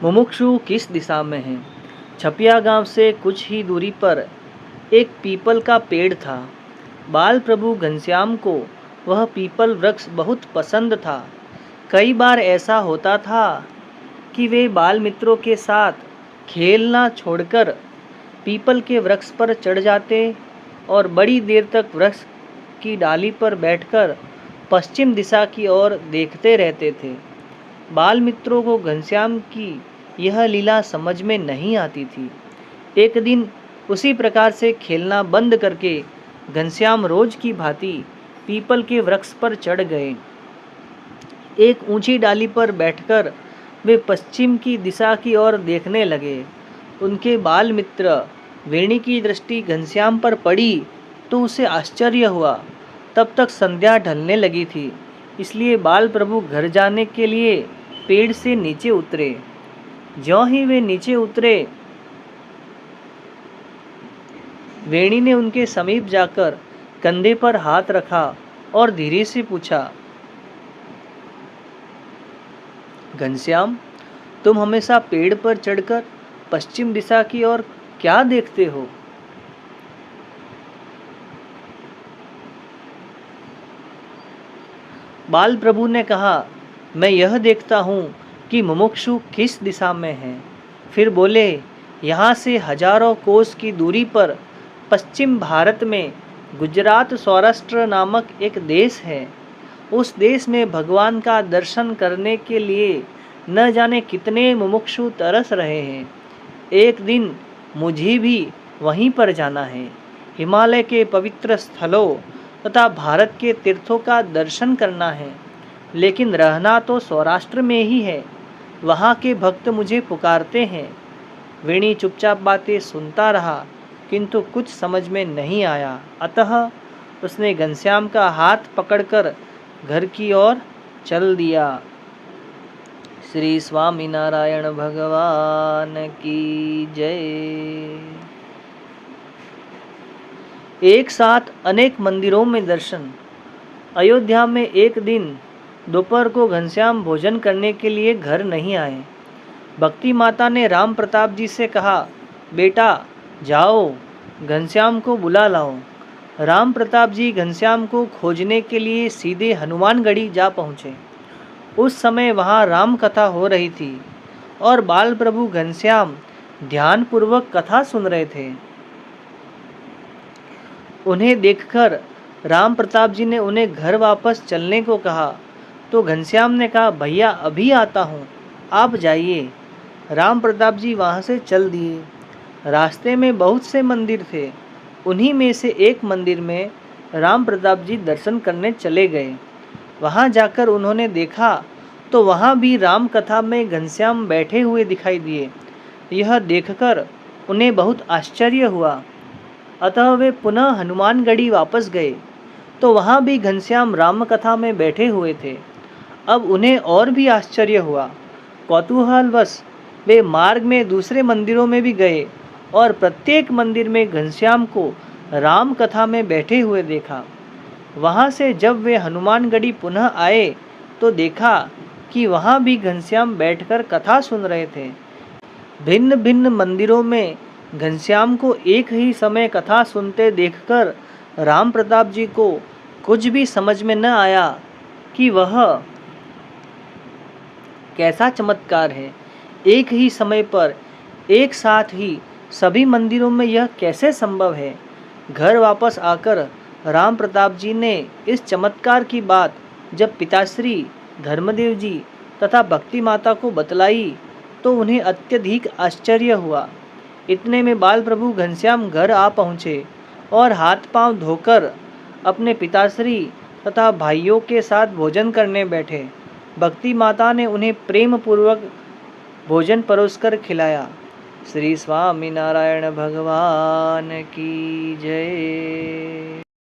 मुमुक्षु किस दिशा में है। छपिया गांव से कुछ ही दूरी पर एक पीपल का पेड़ था। बाल प्रभु घनश्याम को वह पीपल वृक्ष बहुत पसंद था। कई बार ऐसा होता था कि वे बाल मित्रों के साथ खेलना छोड़कर पीपल के वृक्ष पर चढ़ जाते और बड़ी देर तक वृक्ष की डाली पर बैठकर पश्चिम दिशा की ओर देखते रहते थे। बाल मित्रों को घनश्याम की यह लीला समझ में नहीं आती थी। एक दिन उसी प्रकार से खेलना बंद करके घनश्याम रोज की भांति पीपल के वृक्ष पर चढ़ गए। एक ऊंची डाली पर बैठकर वे पश्चिम की दिशा की ओर देखने लगे। उनके बाल मित्र वेणी की दृष्टि घनश्याम पर पड़ी तो उसे आश्चर्य हुआ। तब तक संध्या ढलने लगी थी, इसलिए बाल प्रभु घर जाने के लिए पेड़ से नीचे उतरे। ज्यों ही वे नीचे उतरे, वेणी ने उनके समीप जाकर कंधे पर हाथ रखा और धीरे से पूछा, घनश्याम, तुम हमेशा पेड़ पर चढ़कर पश्चिम दिशा की ओर क्या देखते हो? बाल प्रभु ने कहा, मैं यह देखता हूँ कि मुमुक्षु किस दिशा में है। फिर बोले, यहाँ से हजारों कोस की दूरी पर पश्चिम भारत में गुजरात सौराष्ट्र नामक एक देश है। उस देश में भगवान का दर्शन करने के लिए न जाने कितने मुमुक्षु तरस रहे हैं। एक दिन मुझे भी वहीं पर जाना है। हिमालय के पवित्र स्थलों तथा भारत के तीर्थों का दर्शन करना है, लेकिन रहना तो सौराष्ट्र में ही है। वहाँ के भक्त मुझे पुकारते हैं। वेणी चुपचाप बातें सुनता रहा, किंतु कुछ समझ में नहीं आया। अतः उसने घनश्याम का हाथ पकड़कर घर की ओर चल दिया। श्री स्वामीनारायण भगवान की जय। एक साथ अनेक मंदिरों में दर्शन। अयोध्या में एक दिन दोपहर को घनश्याम भोजन करने के लिए घर नहीं आए। भक्ति माता ने राम प्रताप जी से कहा, बेटा जाओ घनश्याम को बुला लाओ। राम प्रताप जी घनश्याम को खोजने के लिए सीधे हनुमानगढ़ी जा पहुँचे। उस समय वहाँ राम कथा हो रही थी और बाल प्रभु घनश्याम ध्यानपूर्वक कथा सुन रहे थे। उन्हें देखकर राम प्रताप जी ने उन्हें घर वापस चलने को कहा, तो घनश्याम ने कहा, भैया अभी आता हूँ, आप जाइए। राम प्रताप जी वहाँ से चल दिए। रास्ते में बहुत से मंदिर थे। उन्हीं में से एक मंदिर में राम प्रताप जी दर्शन करने चले गए। वहाँ जाकर उन्होंने देखा तो वहाँ भी राम कथा में घनश्याम बैठे हुए दिखाई दिए। यह देखकर उन्हें बहुत आश्चर्य हुआ। अतः वे पुनः हनुमानगढ़ी वापस गए तो वहाँ भी घनश्याम राम कथा में बैठे हुए थे। अब उन्हें और भी आश्चर्य हुआ। कौतूहलवश वे मार्ग में दूसरे मंदिरों में भी गए और प्रत्येक मंदिर में घनश्याम को राम कथा में बैठे हुए देखा। वहाँ से जब वे हनुमानगढ़ी पुनः आए तो देखा कि वहाँ भी घनश्याम बैठकर कथा सुन रहे थे। भिन्न भिन्न मंदिरों में घनश्याम को एक ही समय कथा सुनते देखकर राम प्रताप जी को कुछ भी समझ में न आया कि वह कैसा चमत्कार है। एक ही समय पर एक साथ ही सभी मंदिरों में यह कैसे संभव है। घर वापस आकर राम प्रताप जी ने इस चमत्कार की बात जब पिताश्री धर्मदेव जी तथा भक्ति माता को बतलाई तो उन्हें अत्यधिक आश्चर्य हुआ। इतने में बाल प्रभु घनश्याम घर आ पहुँचे और हाथ पांव धोकर अपने पिताश्री तथा भाइयों के साथ भोजन करने बैठे। भक्ति माता ने उन्हें प्रेम पूर्वक भोजन परोसकर खिलाया। श्री स्वामीनारायण भगवान की जय।